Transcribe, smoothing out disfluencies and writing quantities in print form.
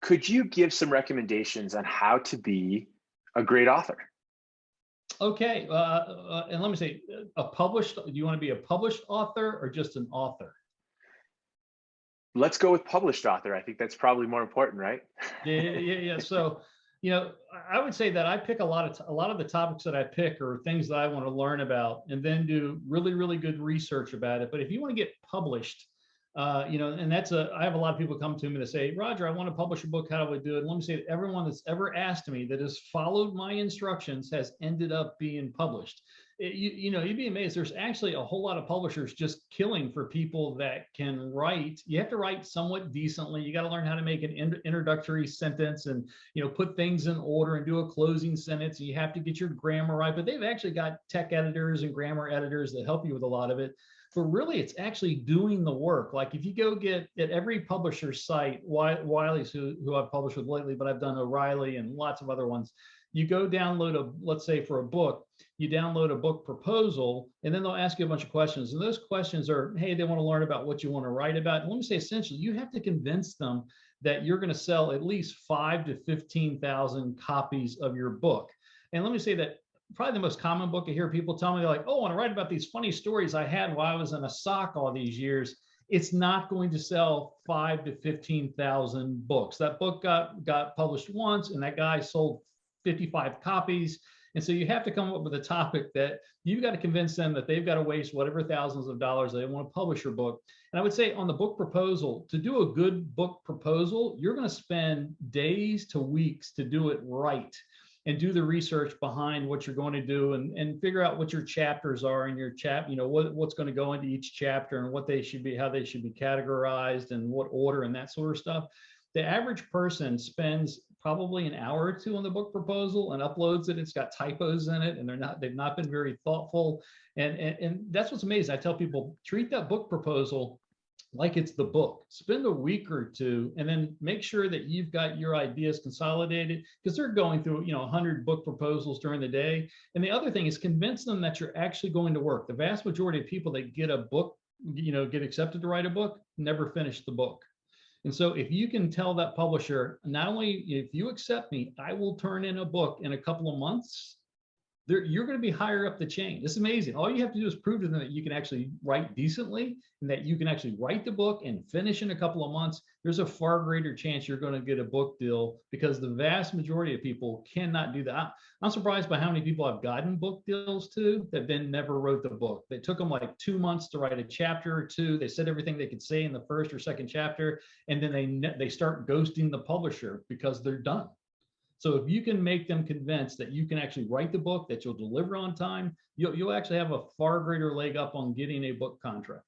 Could you give some recommendations on how to be a great author? Okay, and let me say, do you want to be a published author or just an author? Let's go with published author. I think that's probably more important, right? Yeah. So, I would say that I pick a lot of the topics that I pick are things that I want to learn about, and then do really, really good research about it. But if you want to get published, and I have a lot of people come to me to say, Roger, I want to publish a book. How do I do it? And let me say that everyone that's ever asked me that has followed my instructions has ended up being published. You'd be amazed. There's actually a whole lot of publishers just killing for people that can write. You have to write somewhat decently. You got to learn how to make an introductory sentence, and put things in order and do a closing sentence. You have to get your grammar right. But they've actually got tech editors and grammar editors that help you with a lot of it. But really, it's actually doing the work. Like if you go get at every publisher's site, Wiley's who I've published with lately, but I've done O'Reilly and lots of other ones. You go download let's say for a book, you download a book proposal, and then they'll ask you a bunch of questions. And those questions are, hey, they want to learn about what you want to write about. And let me say, essentially, you have to convince them that you're going to sell at least 5,000 to 15,000 copies of your book. And let me say that probably the most common book I hear people tell me, they're like, oh, I want to write about these funny stories I had while I was in a sock all these years. It's not going to sell 5,000 to 15,000 books. That book got published once, and that guy sold 55 copies. And so you have to come up with a topic that you've got to convince them that they've got to waste whatever thousands of dollars they want to publish your book. And I would say on the book proposal, to do a good book proposal, you're going to spend days to weeks to do it right, and do the research behind what you're going to do, and figure out what your chapters are in your what's going to go into each chapter, and what they should be, how they should be categorized, and what order, and that sort of stuff. The average person spends probably an hour or two on the book proposal and uploads it. It's got typos in it, and they've not been very thoughtful. And that's what's amazing. I tell people, treat that book proposal like it's the book. Spend a week or two, and then make sure that you've got your ideas consolidated, because they're going through 100 book proposals during the day. And the other thing is, convince them that you're actually going to work. The vast majority of people that get a book, get accepted to write a book, never finish the book. And so if you can tell that publisher, not only if you accept me, I will turn in a book in a couple of months, you're going to be higher up the chain. It's amazing. All you have to do is prove to them that you can actually write decently, and that you can actually write the book and finish in a couple of months. There's a far greater chance you're going to get a book deal, because the vast majority of people cannot do that. I'm surprised by how many people I've gotten book deals to that then never wrote the book. They took them like 2 months to write a chapter or two. They said everything they could say in the first or second chapter, and then they start ghosting the publisher because they're done. So if you can make them convinced that you can actually write the book, that you'll deliver on time, you'll actually have a far greater leg up on getting a book contract.